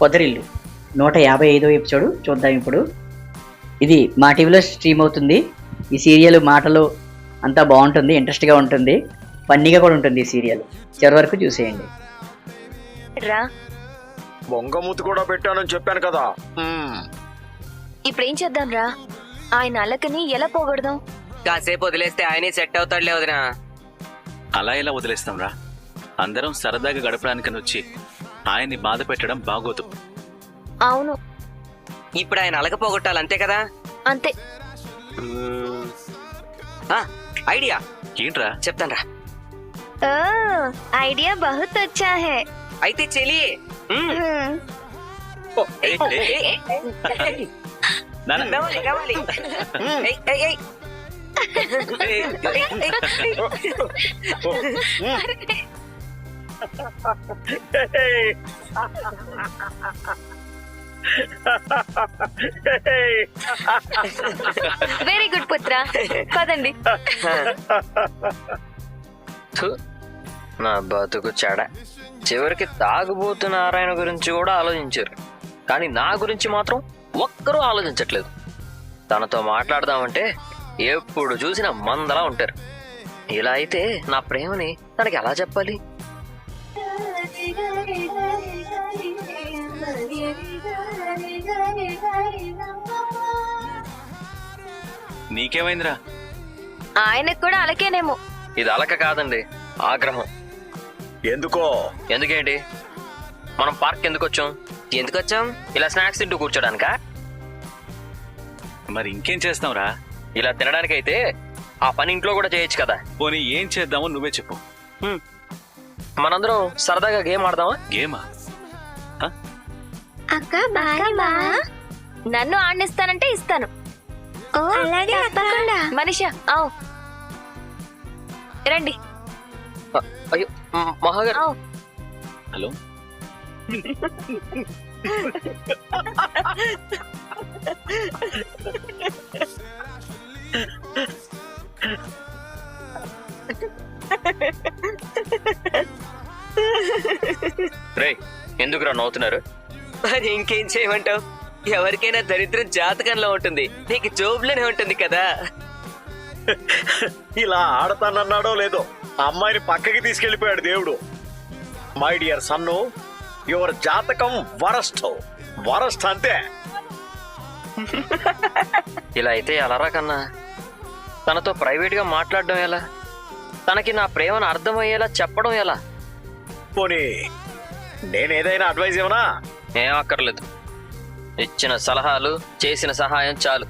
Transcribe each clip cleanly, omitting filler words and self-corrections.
పొదరిల్లు 155వ episode చూద్దాం ఇప్పుడు. ఇది మా టీవీలో స్ట్రీమ్ అవుతుంది. ఈ సీరియల్ మాటలు అంతా బాగుంటుంది, ఇంట్రెస్ట్గా ఉంటుంది, ఫన్నీగా కూడా ఉంటుంది. ఈ సీరియల్ చివరి వరకు చూసేయండి. బొంగమూతి కూడా పెట్టానని చెప్పాను కదా. ఇప్పుడు ఏం చేద్దాం రా? ఆయన అలకని ఎలా పోగొడదాం? కాసేపు వదిలేస్తే ఆయనే సెట్ అవుతాడులే వదినా. అలా ఎలా వదిలేస్తాం రా? అందరం సరదాగా గడపడానికని వచ్చి ఆయన్ని బాధ పెట్టడం బాగోదు. అవును, ఇప్పుడు ఆయన అలక పోగొట్టాలి, అంతే కదా? అంతే. ఐడియా ఏంట్రా? చెప్తాను రా. ఐడియా బహుత్ అచ్చా హై. అయితే చెలి వెరీ గుడ్ పుత్ర, పదండి. నా బతుకు చెడ. చివరికి తాగుబోతు నారాయణ గురించి కూడా ఆలోచించారు, కానీ నా గురించి మాత్రం ఒక్కరూ ఆలోచించట్లేదు. తనతో మాట్లాడదామంటే ఎప్పుడు చూసినా మందలా ఉంటారు. ఇలా అయితే నా ప్రేమని తనకి ఎలా చెప్పాలి? నీకేమైందిరా? ఆయనకు కూడా అలకేనేమో. ఇది అలక కాదండి, ఆగ్రహం. ఎందుకో? ఎందుకేంటి? మనం పార్క్ ఎందుకు వచ్చాం? ఇలా స్నాక్స్ తింటూ కూర్చోడానికా? మరి ఇంకేం చేస్తాంరా? ఇలా తినడానికైతే ఆ పని ఇంట్లో కూడా చేయొచ్చు కదా. పోనీ ఏం చేద్దామో నువ్వే చెప్పు. మనందరం సరదాగా గేమ్ ఆడదామా? గేమా? అక్క నన్ను ఆడిస్తానంటే ఇస్తాను. మనిషా అవు రండి. అయ్యో మహాగారు. హలో, రే, ఎందుకురా నవ్వుతున్నారు? మరి ఇంకేం చేయమంటావు? ఎవరికైనా దరిద్రం జాతకంలో ఉంటుంది, నీకు జోబులోనే ఉంటుంది కదా. ఇలా ఆడతానన్నాడో లేదో అమ్మాయిని పక్కకి తీసుకెళ్లిపోయాడు దేవుడు. మై డియర్ సన్ను, యువర్ జాతకం వరస్ట్ అంతే. ఇలా అయితే ఎలారా కన్నా? తనతో ప్రైవేట్ గా మాట్లాడడం ఎలా? తనకి నా ప్రేమను అర్థమయ్యేలా చెప్పడం ఎలా? పోనీ నేనేదైనా అడ్వైజ్ ఇవ్వనా? ఏం అక్కర్లేదు. ఇచ్చిన సలహాలు, చేసిన సహాయం చాలు.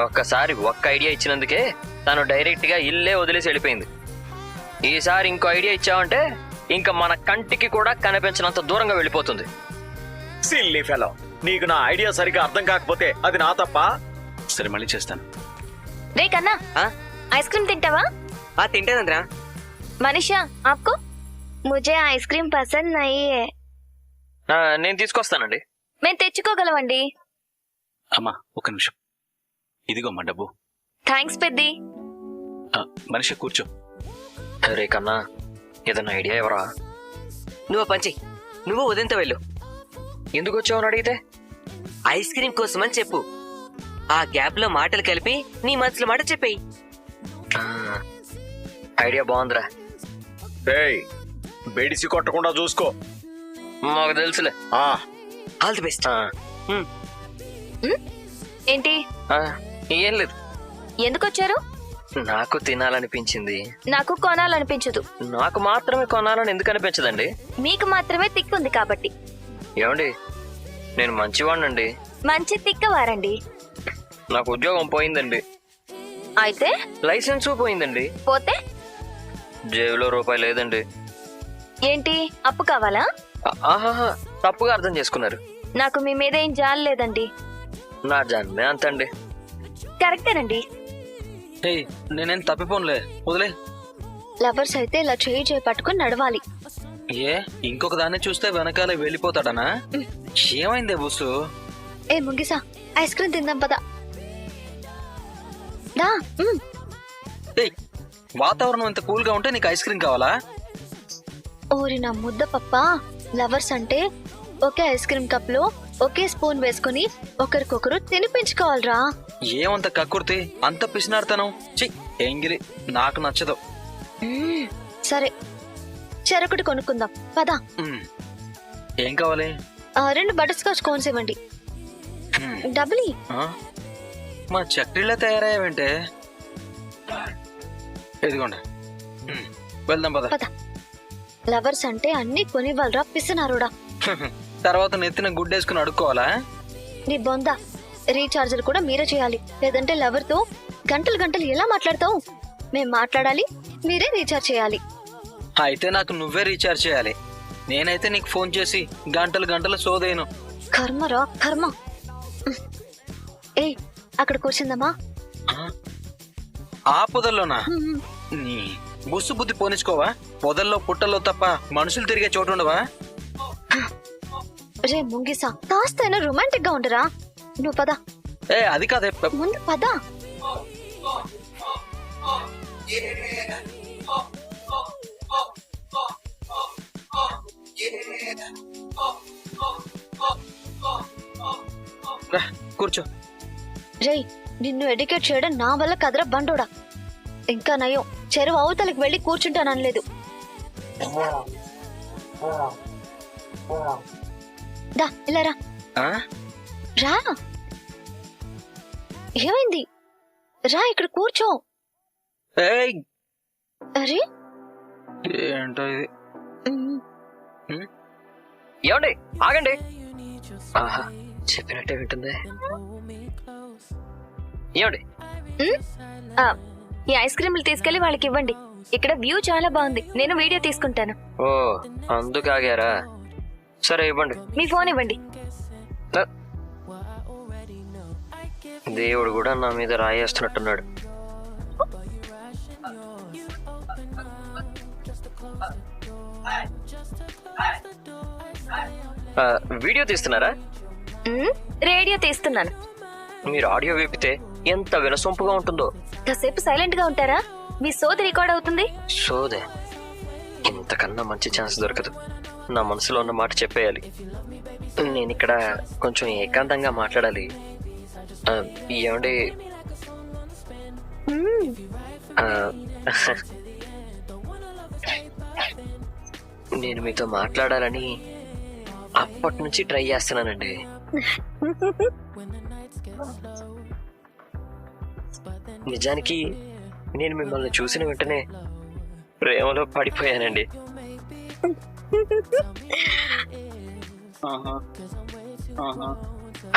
ఒక్కసారి ఒక్క ఐడియా ఇచ్చినందుకే తను డైరెక్ట్ గా ఇల్లే వదిలేసి వెళ్ళిపోయింది. ఈసారి ఇంకో ఐడియా ఇచ్చావంటే ఇంకా మన కంటికి కూడా కనిపించినంత దూరంగా వెళ్ళిపోతుంది. సిల్లీ ఫెలో, నీకు నా ఐడియా సరిగా అర్థం కాకపోతే అది నా తప్ప. సరే మళ్ళీ చేస్తాను. రే కన్నా, ఐస్ క్రీమ్ తింటావా? తింటానంద్రా. మనిషా ఆప్కో? ముझे ఐస్ క్రీమ్ పసంద్ నహీ హై. నేను తీసుకొస్తానండి. మేము తెచ్చుకోగలమండి. అమ్మా ఒక్క నిమిషం, ఇదిగోమ్మా డబ్బు. థ్యాంక్స్ పెద్ది. మనిషి కూర్చో. రే కన్నా, ఏదన్నా ఐడియా ఎవరా? నువ్వు పంచి, నువ్వు ఉదయంతో వెళ్ళు. ఎందుకు వచ్చావని అడిగితే ఐస్ క్రీమ్ కోసమని చెప్పు. ఆ గ్యాప్ లో మాటలు కలిపి నీ మనసులో మాట చెప్పేయి. ఐడియా బాగుందిరా. బెడిసి కొట్టకుండా చూసుకో. మాకు తెలుసులే. All the best. ఏంటి? ఏం లేదు. ఎందుకు వచ్చారు? నాకు తినాలనిపించింది. నాకు కొనాలనిపించదు. నాకు మాత్రమే కొనాలని ఎందుకు అనిపించదండి? మీకు మాత్రమే తిక్కుంది కాబట్టి. ఏమండి, నేను మంచివాడినండి. మంచి తిక్కవారండి. నాకు ఉద్యోగం పోయిందండి. అయితే లైసెన్స్ పోయిందండి. పోతే జేబులో రూపాయి లేదండి. ఏంటి, అప్పు కావాలా? ఆహాహా, తప్పుగా అర్థం చేసుకున్నారు. నాకు మీ మీద ఏం జాలి లేదండి. నా జన్మే అంతండి. కరెక్టేనండి. నేనేం తప్పిపోనులే, వదిలే. లవర్స్ అయితే ఇలా చేయి పట్టుకుని నడవాలి. ఏ ఇంకొక దాన్ని చూస్తే వెనకాల వెళ్ళిపోతాడనా? ఏమైందే బుసు? ఏ ముంగిసా, ఐస్ క్రీమ్ తిందాం పదా. వాతావరణం ఇంత కూల్ గా ఉంటే నీకు ఐస్ క్రీమ్ కావాలా? ఓరి నా ముద్ద పప్ప, లవర్స్ అంటే ఒకే ఐస్ క్రీమ్ కప్ లో ఒకే స్పూన్ వేసుకుని ఒకరికొకరు తినిపించుకోవాలరా. ఏమంత కక్కుర్తి, అంత పిసినార్తనం, చి ఎంగిలి, నాకు నచ్చదు. సరే చెరొకటి కొనుక్కుందాం పదా. ఏం కావాలి? 2 బటర్ స్కాచ్ కోన్స్ ఇవ్వండి. డబ్బులు ఇయ్యి. ఆ? మా చక్రీలా తయారయ్యావంటే. ఇదిగోండి, వెళ్దాం పద. పద. లవర్స్ అంటే అన్ని కొనివ్వాలరా పిసినారుడా. తర్వాత నెత్తిన గుడ్డేసుకుని అడుక్కోవాలా? నీ బొంద. రీఛార్జర్ కూడా మీరే చేయాలి, లేదంటే లవర్ తో గంటలు గంటలు ఎలా మాట్లాడతావు? మేం మాట్లాడాలి, మీరే రీఛార్జ్ చేయాలి. అయితే నాకు నువ్వే రీఛార్జ్ చేయాలి. నేనైతే నీకు ఫోన్ చేసి గంటలు గంటలు సోదేను. కర్మరా కర్మ. ఏయ్ అక్కడ కూర్చుందమ్మా. ఆ పొదల్లోనా? నీ బుస్సు బుద్ధి పోనిచ్చుకోవా? పొదల్లో పుట్టల్లో తప్ప మనుషులు తిరిగే చోటు ఉండవా? రే ముంగిసా, కాస్తైనా రొమాంటిక్ గా ఉండరా. నువ్వు పద. అది కాదే. ముందు పద. కూర్చో. రేయ్ నిన్ను ఎడ్యుకేట్ చేయడం నా వల్ల కదరా బండోడా. ఇంకా నయం, చెరువు అవతలకి వెళ్ళి కూర్చుంటాననలేదు. దా ఇలా రా. రా. ఏమైంది? రా ఇక్కడ కూర్చో. అరే ఏంటో ఇది. ఏమండి ఆగండి. ఆహా, చెప్పినట్టే వింటుంది. ఏమండి? ఈ ఐస్ క్రీములు తీసుకెళ్లి వాళ్ళకి ఇవ్వండి. ఇక్కడ వ్యూ చాలా బాగుంది, నేను వీడియో తీసుకుంటాను. ఓ అందుకు ఆగారా? సరే ఇవ్వండి. మీ ఫోన్ ఇవ్వండి. దేవుడు కూడా నా మీద రాయేస్తున్నట్టున్నాడు. వీడియో తీస్తున్నారా? రేడియో తీస్తున్నాను. మీరు ఆడియో వేపితే ఎంత వినసొంపుగా ఉంటుందో. కాసేపు సైలెంట్ గా ఉంటారా? మీ సోది రికార్డ్ అవుతుంది. సోదే? ఇంతకన్నా మంచి ఛాన్స్ దొరకదు. నా మనసులో ఉన్న మాట చెప్పేయాలి. నేను ఇక్కడ కొంచెం ఏకాంతంగా మాట్లాడాలి. ఏమండి? నేను మీతో మాట్లాడాలని అప్పటి నుంచి ట్రై చేస్తున్నానండి. నిజానికి నేను మిమ్మల్ని చూసిన వెంటనే ప్రేమలో పడిపోయానండి.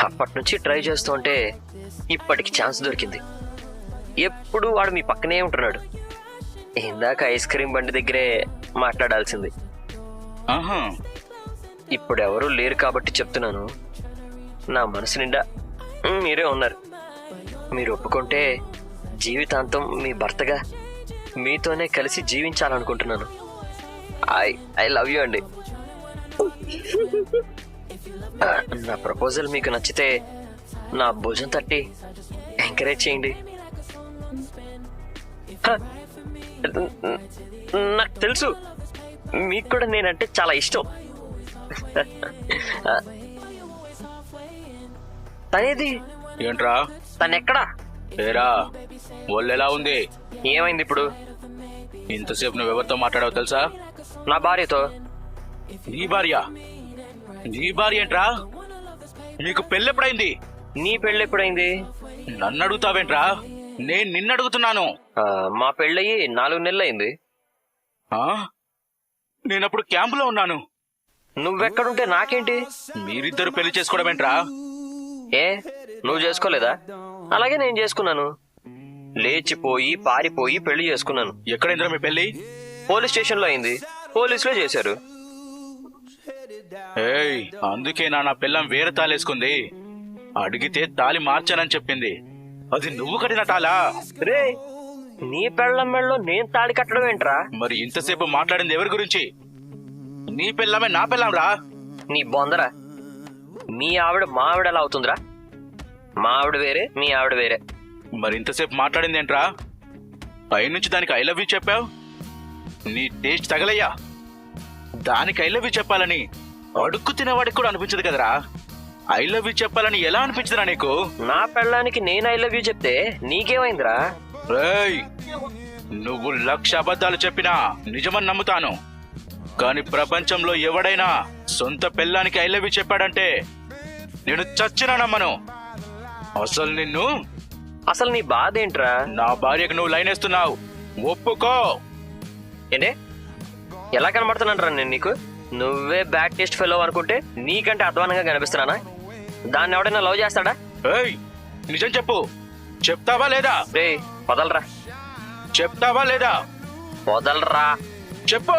అప్పటి నుంచి ట్రై చేస్తుంటే ఇప్పటికి ఛాన్స్ దొరికింది. ఎప్పుడు వాడు మీ పక్కనే ఉంటున్నాడు. ఇందాక ఐస్ క్రీమ్ బండి దగ్గరే మాట్లాడాల్సింది. ఇప్పుడు ఎవరూ లేరు కాబట్టి చెప్తున్నాను. నా మనసు నిండా మీరే ఉన్నారు. మీరు ఒప్పుకుంటే జీవితాంతం మీ భర్తగా మీతోనే కలిసి జీవించాలనుకుంటున్నాను. ఐ లవ్ యూ అండి. నా ప్రపోజల్ మీకు నచ్చితే నా భుజం తట్టి ఎంకరేజ్ చేయండి. నాకు తెలుసు మీకు కూడా నేనంటే చాలా ఇష్టం. తనేది ఏంట్రా? తనెక్కడా? ఏరా ఒళ్ళెలా ఉంది? ఏమైంది ఇప్పుడు? ఇంతసేపు నువ్వెవరితో మాట్లాడావు తెలుసా? నా భార్యతో. నీ భార్య? నీ భార్య ఏంట్రా? నీకు పెళ్ళెప్పుడైంది? నీ పెళ్ళెప్పుడైంది? నన్ను అడుగుతావేంట్రా? నేను నిన్ను అడుగుతున్నాను. మా పెళ్ళయి 4 నెలలు అయింది. నేనప్పుడు క్యాంపులో ఉన్నాను. నువ్వెక్కడుంటే నాకేంటి? మీరిద్దరు పెళ్లి చేసుకోవడం ఏంట్రా? ఏ నువ్వు చేసుకోలేదా? అలాగే నేను చేసుకున్నాను. లేచిపోయి పారిపోయి పెళ్లి చేసుకున్నాను. ఎక్కడైందిరా మీ పెళ్లి? పోలీస్ స్టేషన్ లో అయింది. పోలీసులే చేశారు. ఏయ్, అందుకేనా నా పిల్లం వేరే తాళేసుకుంది? అడిగితే తాళి మార్చానని చెప్పింది. అది నువ్వు కట్టిన తాళా? రే, నీ పెళ్ళం మెళ్ళలో నేను తాళి కట్టడం ఏంట్రా? మరి ఇంతసేపు మాట్లాడింది ఎవరి గురించి? నీ పిల్లమే నా పిల్లం రా. నీ బొందరా. మీ ఆవిడ మా ఆవిడ ఎలా అవుతుందిరా? మా ఆవిడ వేరే, మీ ఆవిడ వేరే. మరి ఇంతసేపు మాట్లాడింది ఏంట్రా? పైనుంచి దానికి ఐ లవ్ యూ చెప్పావు. నీ టేస్ట్ తగలయ్యా. దానికి ఐ లవ్ యూ చెప్పాలని అడుక్కు తినేవాడికి కూడా అనిపించదు కదరా. ఐ లవ్ యూ చెప్పాలని ఎలా అనిపించదురా నీకు? నా పెళ్ళానికి నేను ఐ లవ్ యూ చెప్తే నీకేమైందిరా? రేయ్, నువ్వు 1,00,000 అబద్ధాలు చెప్పినా నిజమని నమ్ముతాను. కానీ ప్రపంచంలో ఎవడైనా సొంత పెళ్ళానికి ఐ లవ్ యూ చెప్పాడంటే నేను చచ్చినా నమ్మను. అసలు నిన్ను, అసలు నీ బాధ ఏంట్రా? నా భార్యకు నువ్వు లైన్ వేస్తున్నావు, ఒప్పుకో. ఏంటే ఎలా కనబడుతున్నానరా నేను నీకు? నువ్వే బ్యాడ్ టేస్ట్ ఫెలో అనుకుంటే నీకంటే అధ్వానంగా కనిపిస్తున్నానా? దాన్ని ఎవడైనా లవ్ చేస్తాడా? ఏయ్, నిజం చెప్పు, చెప్తావా లేదా? రే వదలరా, చెప్తావా లేదా? వదలరా. చెప్పు.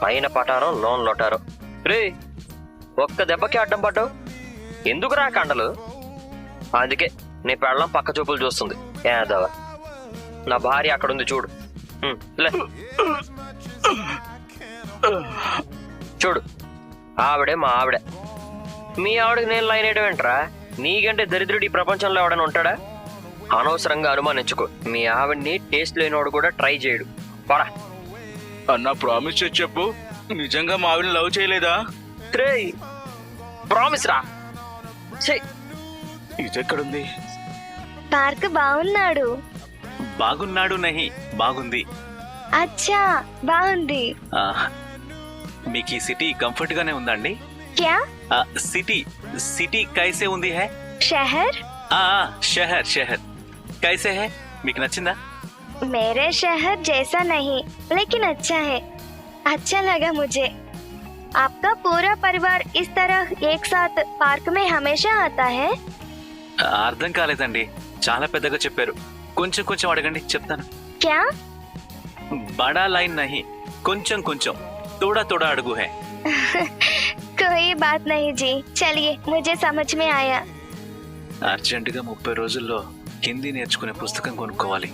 పైన పటారం లోన్ లొటారం. రే ఒక్క దెబ్బకి అడ్డం పడ్డావు, ఎందుకురా కండలు? అందుకే నీ పెళ్ళం పక్క చూపులు చూస్తుంది. ఏదవ నా భార్య అక్కడుంది చూడు. లే. చూడు, ఆవిడే మా ఆవిడే. మీ ఆవిడకి నేను లైన్ వేయడం ఏంట్రా? నీకంటే దరిద్రుడు ఈ ప్రపంచంలో ఎవడైనా ఉంటాడా? అనవసరంగా అనుమానించుకో. మీ ఆవిడ్ని టేస్ట్ లేనివాడు కూడా ట్రై చేయడు. పరా అన్న, ప్రామిస్ చేసి చెప్పు, నిజంగా మా ఆవిడని లవ్ చేయలేదా? ప్రామిస్ రా. ఇదెక్కడుంది? పార్క్ బాగున్నాడు. బాగున్నాడు నహి, బాగుంది. అచ్చా బాగుంది. ఆ, మీకు ఈ సిటీ కంఫర్ట్ గానే ఉందండి? క్యా? సిటీ సిటీ కైసే ఉంది హై? షహర్? షహర్ షహర్ కైసే హై? మీకు నచ్చిందా? मेरे शहर जैसा नहीं लेकिन अच्छा है. अच्छा लगा मुझे. आपका पूरा परिवार इस तरह एक साथ पार्क में हमेशा आता है? అర్థం కాలేదండి, చాలా పెద్దగా చెప్పారు. కొంచెం కొంచెం అడగండి, చెప్తాను. क्या? బడా లైన్ నహి, కొంచెం కొంచెం, తోడా తోడా అడుగు హై. कोई बात नहीं जी, चलिए मुझे समझ में आया. అర్జెంటుగా 30 రోజుల్లో హిందీ నేర్చుకునే పుస్తకం కొనుక్కోవాలి.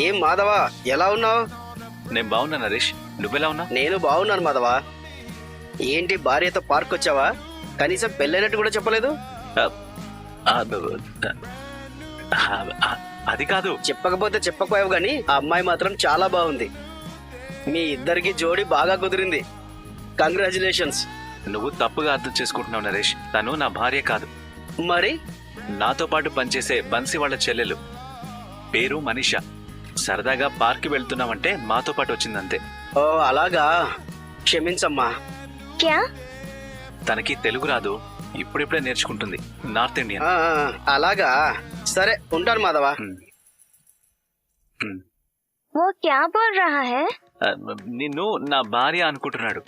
ఏం మాధవ, ఎలా ఉన్నావు? నేను బాగున్నా నరేష్, నువ్వెలా ఉన్నావు? నేను బాగున్నాను మాధవ. ఏంటి భార్యతో పార్క్ వచ్చావా? కనీసం పెళ్ళైనట్టు కూడా చెప్పలేదు. అది కాదు. చెప్పకపోతే చెప్పకపోయావు గానీ ఆ అమ్మాయి మాత్రం చాలా బాగుంది. మీ ఇద్దరికి జోడి బాగా కుదిరింది. కంగ్రాచులేషన్స్. నువ్వు తప్పుగా అర్థం చేసుకుంటున్నావు నరేష్, తను నా భార్య కాదు. మరి నాతో పాటు పనిచేసే బన్సీ వాళ్ళ చెల్లెలు, పేరు మనీషా. సరదాగా పార్క్ వెళ్తున్నామంటే మాతో పాటు వచ్చిందంతే. ఓ అలాగా, క్షమించమ్మా. क्या? తనకి తెలుగు రాదు, ఇప్పుడిప్పుడే నేర్చుకుంటుంది. North Indian. అలాగా, సరే ఉంటాను మాధవ. वो क्या बोल रहा है? నిన్ను నా భార్య అనుకుంటున్నాడు.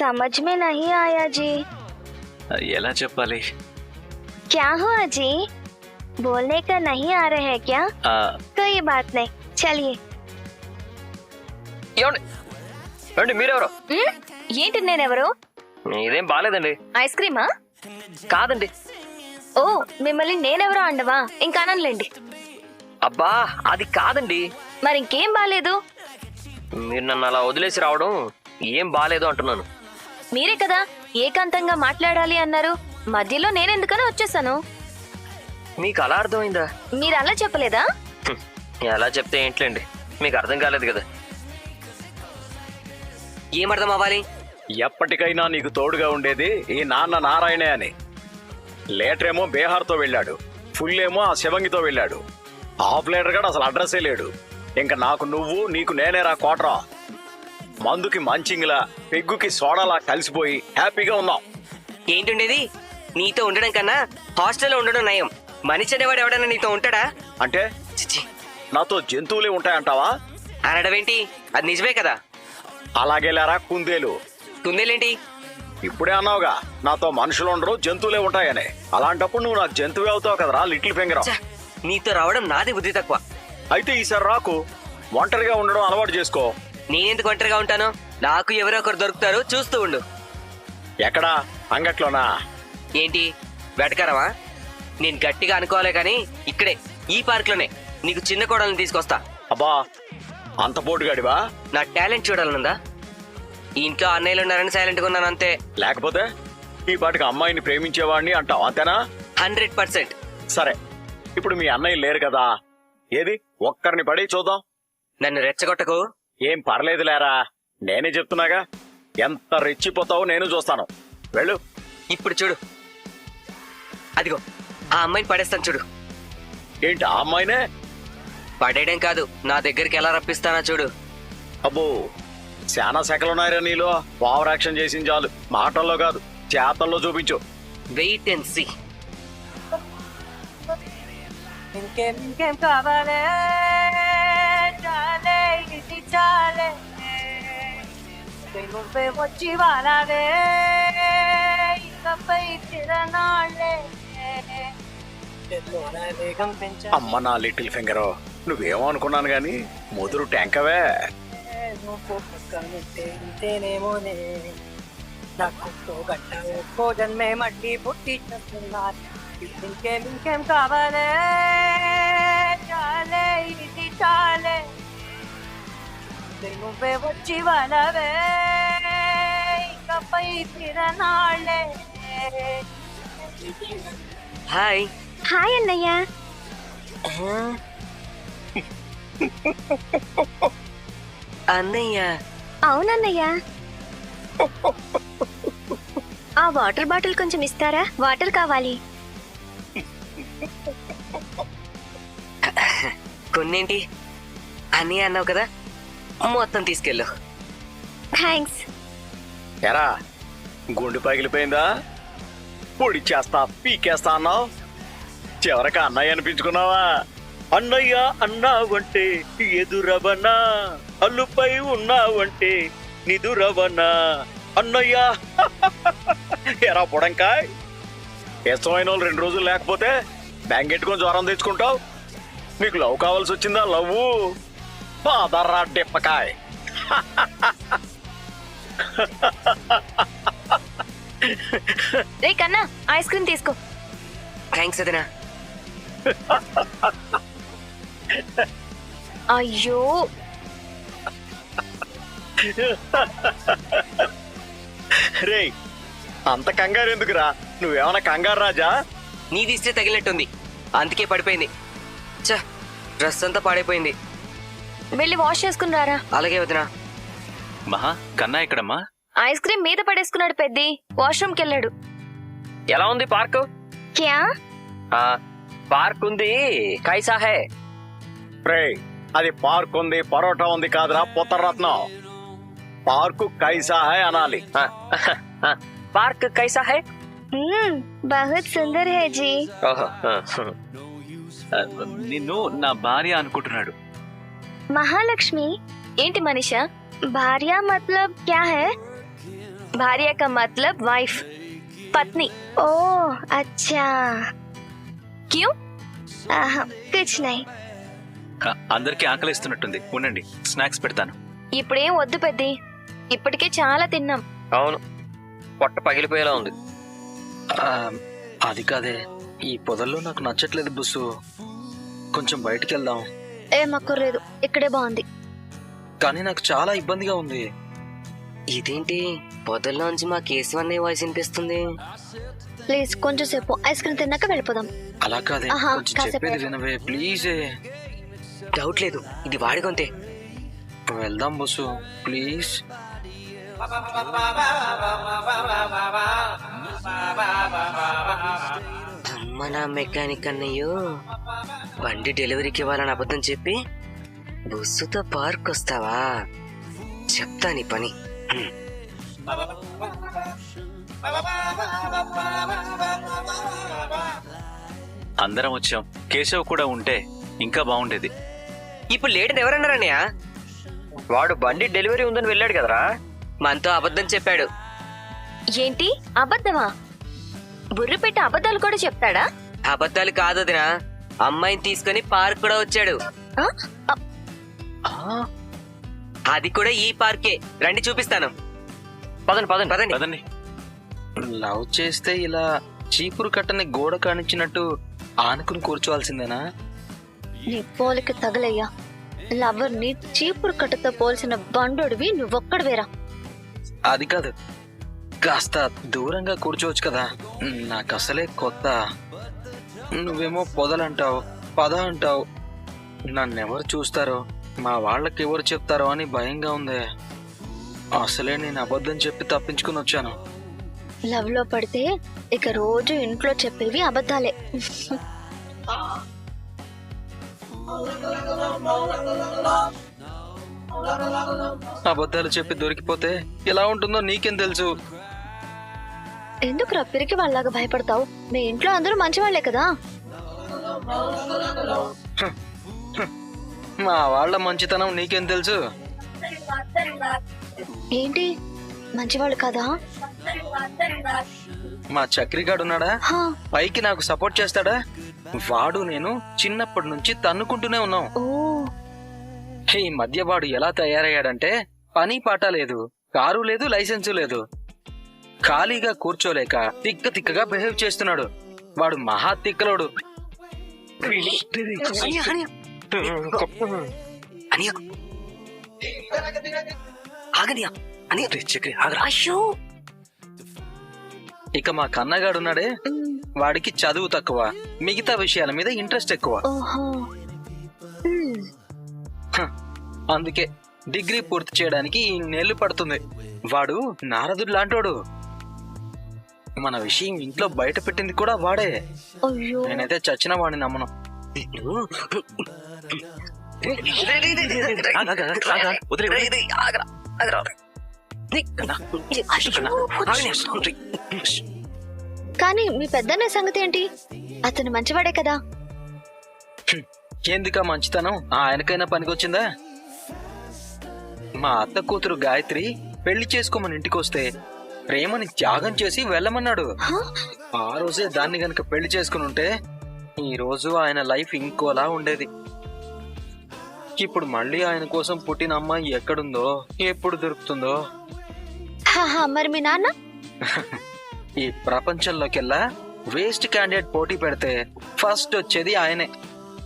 समझ में नहीं आया जी. ఎలా చెప్పాలి? क्या हुआ जी? बोलने का नहीं आ रहा है क्या? कोई बात नहीं, चलिए. ఏమండి మీరెవరు? ఏంటి నేనెవరు? ఇదేం బాలేదండి. ఐస్ క్రీమా? కాదండి. ఓ మిమ్మల్ని నేనెవరో అండవా? ఇంకా అనలేండి. అబ్బా అది కాదండి. మరి ఇంకేం బాలేదు? మీరు నన్ను అలా వదిలేసి రావడం ఏం బాలేదు అంటున్నాను. మీరే కదా ఏకాంతంగా మాట్లాడాలి అన్నారు. మధ్యలో నేనెందుకని వచ్చేసాను. మీకు అలా అర్థమైందా? మీరు అలా చెప్పలేదా? ఎలా చెప్తే ఏంట్లేండి, మీకు అర్థం కాలేదు కదా. ఏమర్థం అవ్వాలి? ఎప్పటికైనా నీకు తోడుగా ఉండేది ఈ నాన్న నారాయణే అని. లేటరేమో బీహార్తో వెళ్ళాడు, ఫుల్ ఏమో ఆ శివంగితో వెళ్ళాడు, హాఫ్ లీటర్ గడ అసలు అడ్రస్సే లేడు. ఇంకా నాకు నువ్వు, నీకు నేనేరా కోటరా. మందుకి మంచింగిలా, పెగ్గుకి సోడాలా కలిసిపోయి హ్యాపీగా ఉన్నాం. ఏంటుండేది? నీతో ఉండడం కన్నా హాస్టల్లో ఉండడం నయం. మనిషి అనేవాడు ఎవడన్నా నీతో ఉంటాడా? అంటే చిచి, నాతో జంతువులే ఉంటాయంటావా? అనడమేంటి? అది నిజమే కదా. అలాగే లేరా కుందేలు. తుందేలేంటి? ఇప్పుడే అన్నావుగా నాతో మనుషులు ఉండరు జంతువులే ఉంటాయని. అలాంటప్పుడు నువ్వు నాకు జంతువు అవుతావు కదరా లిటిల్ ఫింగర్. ఛ, నీతో రావడం నాది బుద్ధి తక్కువ. అయితే ఈసారి రాకు, ఒంటరిగా ఉండడం అలవాటు చేసుకో. నేనెందుకు ఒంటరిగా ఉంటాను? నాకు ఎవరో ఒకరు దొరుకుతారు, చూస్తూ ఉండు. ఎక్కడా? అంగట్లోనా? ఏంటి వెటకారమా? నేను గట్టిగా అనుకోవాలే కానీ ఇక్కడే ఈ పార్క్ లోనే నీకు చిన్న కోడల్ని తీసుకొస్తా. అబ్బా అంత పోటుగాడివా? నా టాలెంట్ చూడాలనుందా? ఈ ఇంట్లో అన్నయ్యలు ఉన్నారని సైలెంట్గా ఉన్నాను అంతే. లేకపోతే ఈ పాటికి అమ్మాయిని ప్రేమించేవాడిని అంటావు అంతేనా? 100%. సరే, ఇప్పుడు మీ అన్నయ్య లేరు కదా, ఏది ఒక్కరిని పడి చూద్దాం. నన్ను రెచ్చగొట్టకు. ఏం పర్లేదులేరా, నేనే చెప్తున్నాగా. ఎంత రెచ్చిపోతావో నేను చూస్తాను. వెళ్ళు. ఇప్పుడు చూడు, అదిగో ఆ అమ్మాయిని పడేస్తాను చూడు. ఏంటి ఆ అమ్మాయినే? పడేయడం కాదు, నా దగ్గరికి ఎలా రప్పిస్తానా చూడు. అబ్బో, చాలా శాఖలున్నాయిరా నీలో. ఓవర్ యాక్షన్ చేసిన చాలు, మాటల్లో కాదు చేతల్లో చూపించు. Wait and see. ఇంకేం కావాలే చాలే ఇది చాలే నువ్వే వచ్చి వాలావే ఇకపై తిరనాళ్ళే వేగం పెంచా అమ్మ నా లిటిల్ ఫింగర్, నువ్వేమనుకున్నాను గాని ముదురు ట్యాంకవే. నువ్వు పక్కనుంటే ఇంతేనేమోనే నాకు గంట ఒక్కో జన్మే మళ్ళీ పుట్టించుకున్నారు. ఇంకేం కావాలే చాలే ఇది చాలే నువ్వే వచ్చి వాళ్ళవే ఇకపై తిరనాళ్ళే. హాయ్. హాయ్ అన్నయ్య. అన్నయ్య. అవునన్నయ్య. ఆ వాటర్ బాటిల్ కొంచెం ఇస్తారా? వాటర్ కావాలి. కొన్నేంటి అన్నయ్య అన్నావు కదా, మొత్తం తీసుకెళ్ళు. థ్యాంక్స్. ఎరా, గుండె పగిలిపోయిందా? పొడి చేస్తా పీకేస్తా అన్నావు, చివరికి అన్నయ్య అనిపించుకున్నావా? అన్నయ్య అన్నావంటే ఎదురవనా, అల్లుపై ఉన్నావంటే నిదురవనా అన్నయ్య. ఎరా పొడంకాయ్, ఇష్టమైన వాళ్ళు 2 రోజులు లేకపోతే బ్యాంకెట్టుకొని జ్వరం తెచ్చుకుంటావు. నీకు లవ్ కావాల్సి వచ్చిందా? లవ్వు బాదర్రా డిప్పకాయ్. రే కన్నా, ఐస్ క్రీమ్ తీసుకో. థ్యాంక్స్ వదినా. అయ్యో, రే అంత కంగారు ఎందుకురా? నువ్వేమన్నా కంగారు రాజా? నీ దిస్తే తగిలినట్టుంది, అందుకే పడిపోయింది. చ, డ్రెస్ అంతా పాడైపోయింది. వెళ్ళి వాష్ చేసుకుని రారా. అలాగే వదినా. మహా, కన్నా ఎక్కడమ్మా? ఐస్ క్రీమ్ మీద పడేసుకున్నాడు పెద్ది, వాష్రూమ్కి వెళ్ళాడు. ఎలా ఉంది పార్క్? క్యా? పార్క్ ఉంది, కైసా హే? రే, అది పార్క్ ఉంది పరోటా ఉంది కాదురా పుత్రరత్నం. పార్కు కైసా హై అనాలి. పార్క్ కైసా హే? బహుత్ సుందర్ హై జీ. ఓహో, నిన్ను నా భార్య అనుకుంటున్నాడు. महालक्ष्मी ఏంటి మనిషా? భార్య मतलब क्या है? भार्य का मतलब वाइफ, पत्नी. ओह अच्छा. क्यों? कुछ नहीं. అందరికి ఆకలిస్తున్నట్టుంది, ఉండండి స్నాక్స్ పెడతాను. ఇప్పుడేం వద్దు పెద్ది, ఇప్పటికే చాలా తిన్నాం. అవును, పొట్ట పగిలిపోయేలా ఉంది. అది కాదే, ఈ పొదల్లో నాకు నచ్చట్లేదు బుస్సు. కొంచెం బయటికి వెళ్దాం. ఏం అక్కర్లేదు, ఇక్కడే బాగుంది. కానీ నాకు చాలా ఇబ్బందిగా ఉంది. ఇదేంటి పొదల్లోంచి మా కేశవన్నే వాయిస్ వినిపిస్తుంది? ప్లీజ్ కొంచెం సేపు ఐస్ క్రీమ్ తిన్నాక వెళ్ళిపోదాం. అలా కాదే, ఆహా, కొంచెం కాసేపు చెప్పేది వినవే ప్లీజ్. డౌట్ లేదు, ఇది వాడిగొంతే. వెళ్దాం బుస్సు ప్లీజ్. అమ్మ నా మెకానిక్ అన్నయ్యో, బండి డెలివరీకి ఇవ్వాలని అబద్ధం చెప్పి బస్సుతో పార్క్ వస్తావా? చెప్తా నీ పని. అందరం వచ్చాం, కేశవ్ కూడా ఉంటే ఇంకా బాగుండేది. ఇప్పుడు లేట్ ఎవరన్నారన్నయ్య? వాడు బండి డెలివరీ ఉందని వెళ్ళాడు కదరా. మనతో అబద్ధం చెప్పాడు. ఏంటి అబద్ధమా? బుర్ర పెట్టి అబద్ధాలు కూడా చెప్తాడా? అబద్ధాలు కాదు వదినా, అమ్మాయిని తీసుకుని పార్క్ కూడా వచ్చాడు. అది కూడా ఈ పార్కే, రండి చూపిస్తాను. పదండి పదండి పదండి. పదండి. లవ్ చేస్తే ఇలా చీపురు కట్టని గోడ కానిచ్చినట్టు ఆనుకుని కూర్చోవాల్సిందేనా? నీ పోలికి తగలయ్యా. లవర్ ని చీపురు కట్టతో పోల్చిన బండోడివి నువ్వొక్కడవేరా. అది కాదు, కాస్త దూరంగా కూర్చోవచ్చు కదా, నాకు అసలే కొత్త. నువ్వేమో పొదలంటావు, పద అంటావు. నన్నెవరు చూస్తారో, మా వాళ్ళకి ఎవరు చెప్తారో అని భయంగా ఉంది. అసలే నేను అబద్ధం చెప్పి తప్పించుకుని వచ్చాను. లవ్ లో పడితే ఇక రోజు ఇంట్లో చెప్పేవి అబద్ధాలే. అబద్ధాలు చెప్పి దొరికిపోతే ఎలా ఉంటుందో నీకేం తెలుసు. ఎందుకు పిరికి వాళ్ళలాగా భయపడతావు? మీ ఇంట్లో అందరూ మంచి వాళ్లే కదా. మా వాళ్ళ మంచితనం నీకేం తెలుసు. ఏంటి మంచివాళ్ళు కదా? మా చక్రిగాడు ఉన్నాడా, హా, పైకి నాకు సపోర్ట్ చేస్తాడా? వాడు నేను చిన్నప్పటి నుంచి తన్నుకుంటూనే ఉన్నాం. ఓ ఈ మధ్య వాడు ఎలా తయారయ్యాడంటే పని పాట లేదు, కారు లేదు, లైసెన్సు లేదు. ఖాళీగా కూర్చోలేక తిక్కగా బిహేవ్ చేస్తున్నాడు. వాడు మహా తిక్కలోడు. అయ్యో, ఇక మా కన్నగాడున్నాడే, వాడికి చదువు తక్కువ, మిగతా విషయాల మీద ఇంట్రెస్ట్ ఎక్కువ. ఓహో. అందుకే డిగ్రీ పూర్తి చేయడానికి నెల్లు పడుతుంది. వాడు నారదుడు లాంటోడు. మన విషయం ఇంట్లో బయట పెట్టింది కూడా వాడే. అయ్యో, నేనైతే చచ్చిన వాడిని నమ్మను. కానీ మీ పెద్దన్న సంగతి ఏంటి? అతను మంచివాడే కదా. ఎందుకా మంచితనం ఆయనకైనా పనికొచ్చిందా? మా అత్త కూతురు గాయత్రి పెళ్లి చేసుకోమని ఇంటికొస్తే ప్రేమని త్యాగం చేసి వెళ్ళమన్నాడు. ఆ రోజే దాన్ని గనక పెళ్లి చేసుకుని ఉంటే ఈ రోజు ఆయన లైఫ్ ఇంకోలా ఉండేది. ఇప్పుడు మళ్ళీ ఆయన కోసం పుట్టిన అమ్మాయి ఎక్కడుందో, ఎప్పుడు దొరుకుతుందో. మరి మీ నాన్న? ఈ ప్రపంచంలోకెల్లా వేస్ట్ క్యాండిడేట్ పోటీ పెడితే ఫస్ట్ వచ్చేది ఆయనే.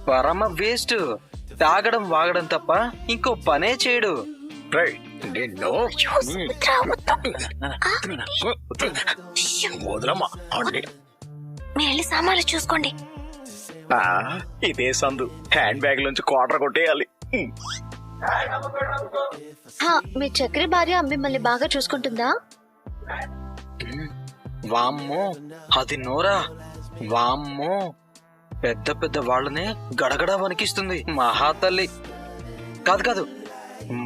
పరమ వేస్ట్. తాగడం వాగడం తప్ప ఇంకో పనే చేయడు. మీ వెళ్ళి సామాన్లు చూసుకోండి. ఇదే సందు, హ్యాండ్ బ్యాగ్ నుంచి క్వార్టర్ కొట్టేయాలి. మీ చక్రి భార్య మిమ్మల్ని బాగా చూసుకుంటుందా? వామ్మో, అది నోరా. వామ్మో, పెద్ద పెద్ద వాళ్ళనే గడగడ వణికిస్తుంది. మహాతల్లి కాదు,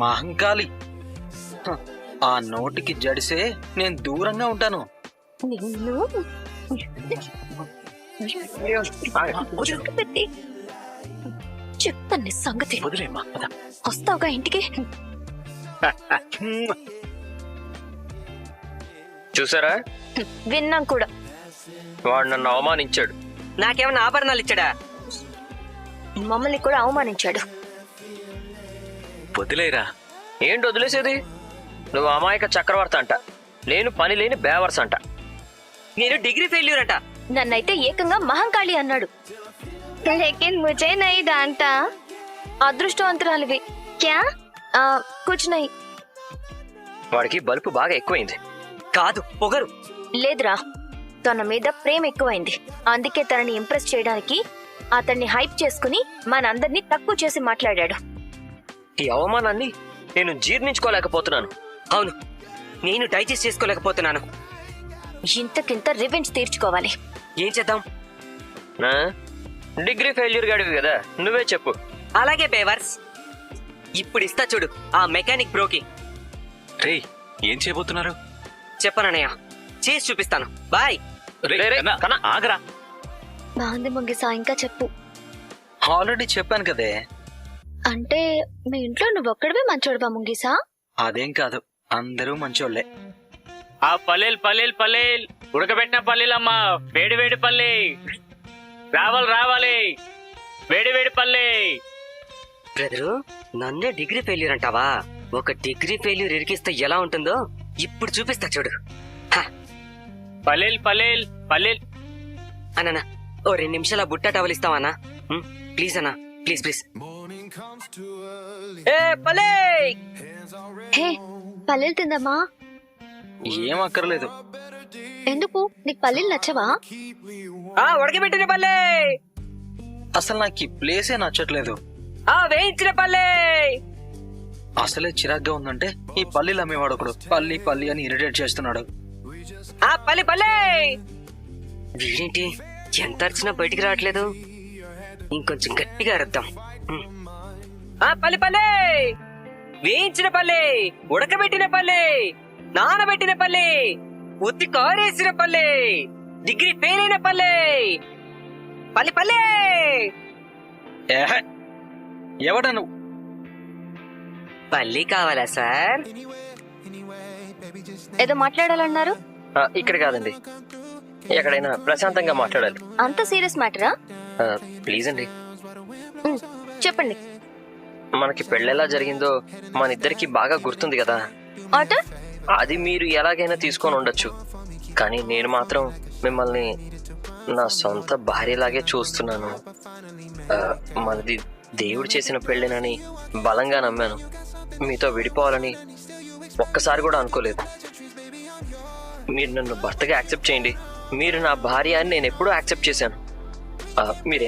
మహంకాళి. ఆ నోటికి జడిసే నేను దూరంగా ఉంటాను. చెప్తాను సంగతి. వదిలేమ్మా, పద. వస్తావుగా ఇంటికి? చూసారా, విన్నాం కూడా. వాడు నన్ను అవమానించాడు. నాకేమైనా ఆభరణాలు ఇచ్చాడా? మమ్మల్ని కూడా అవమానించాడు. వదిలేరా. ఏంటి వదిలేసేది? నువ్వు అమాయక చక్రవర్తి అంట, నేను పని లేని బేవర్స్ అంట. నేను డిగ్రీ ఫెయిల్యూర్ అంట. నన్నైతే ఏకంగా మహంకాళి అన్నాడు. లేకిన్ ముజే నహీ దాంతా. అదృష్టవంతురాలివి. క్యా? కుచ్ నహీ. వాడికి బలుపు బాగా ఎక్కువైంది. కాదు, పొగరు. లేదురా, తన మీద ప్రేమ ఎక్కువైంది. అందుకే తనని ఇంప్రెస్ చేయడానికి అతన్ని హైప్ చేసుకుని మనందరినీ తక్కువ చేసి మాట్లాడాడు. ఈ అవమానాన్ని నేను జీర్ణించుకోలేకపోతున్నాను. అవును, నేను డైజెస్ట్ చేసుకోలేకపోతున్నాను. ఇంతకింత రివెంజ్ తీర్చుకోవాలి. ఏం చేద్దాం? నా డిగ్రీ ఫెయిల్యూర్ గాడివి కదా, నువ్వే చెప్పు. అలాగే బేవర్స్. ఇప్పుడు ఇస్తా చూడు ఆ మెకానిక్ బ్రోకి. రేయ్, ఏం చేయబోతున్నారు? చెప్పనన్నయ్య, చేసి చూపిస్తాను. బాయ్. ఆగరా. బాగుంది ముంగిసా, ఇంకా చెప్పు. ఆల్రెడీ చెప్పాను కదే. అంటే మీ ఇంట్లో నువ్వొక్కడివే మంచోడువా ముంగిసా? అదేం కాదు, అందరూ మంచోళ్లే. ఆ పల్లీల్ ఉడకబెట్టిన పల్లీలమ్మా, వేడి వేడి పల్లి రావాలి, వేడి వేడి పల్లి. బ్రదరు, నన్నే డిగ్రీ ఫెయిల్యూర్ అంటావా? ఒక డిగ్రీ ఫెయిల్యూర్ ఇరికిస్తే ఎలా ఉంటుందో ఇప్పుడు చూపిస్తా చూడు. పల్లీల్ అన్నా, ఓ 2 నిమిషాల బుట్ట టవల్ ఇస్తావా? ప్లీజ్ అన్నా, ప్లీజ్. హే, పల్లెలు తిందమ్మా. ఏం అక్కర్లేదు. ఎందుకు నీకు పల్లీలు నచ్చవా? ఉడకబెట్టిన పల్లె, అసలు నాకు ఈ ప్లేసే నచ్చట్లేదు. వేయించిన పల్లె. అసలే చిరాగ్గా ఉందంటే ఈ పల్లీలు అమ్మేవాడు ఒకడు పల్లి పల్లి అని ఇరిటేట్ చేస్తున్నాడు. పల్లె పల్లె. వీడేంటి ఎంత అరిచినా బయటికి రావట్లేదు? ఇంకొంచెం గట్టిగా అరుద్దాం. పల్లె పల్లె, వేయించిన పల్లె, ఉడకబెట్టిన పల్లె, నానబెట్టిన పల్లె, ఉత్తి కారేసిన పల్లె, డిగ్రీ ఫెయిల్ అయిన పల్లె. పల్లె పల్లె. ఎవడా నువ్వు? పల్లి కావాలా సార్? ఏదో మాట్లాడాలన్నారు? ఇక్కడ కాదండి, ఎక్కడైనా ప్రశాంతంగా మాట్లాడాలి. అంత సీరియస్ మ్యాటరా? ప్లీజ్ అండి. చెప్పండి. మనకి పెళ్ళెలా జరిగిందో మన ఇద్దరికి బాగా గుర్తుంది కదా. ఆర్డర్? అది మీరు ఎలాగైనా తీసుకొని ఉండొచ్చు, కానీ నేను మాత్రం మిమ్మల్ని నా సొంత భార్యలాగే చూస్తున్నాను. మనది దేవుడు చేసిన పెళ్ళేనని బలంగా నమ్మాను. మీతో విడిపోవాలని ఒక్కసారి కూడా అనుకోలేదు. మీరు నన్ను భర్తగా యాక్సెప్ట్ చేయండి. మీరు నా భార్య అని నేను ఎప్పుడూ యాక్సెప్ట్ చేశాను. మీరేం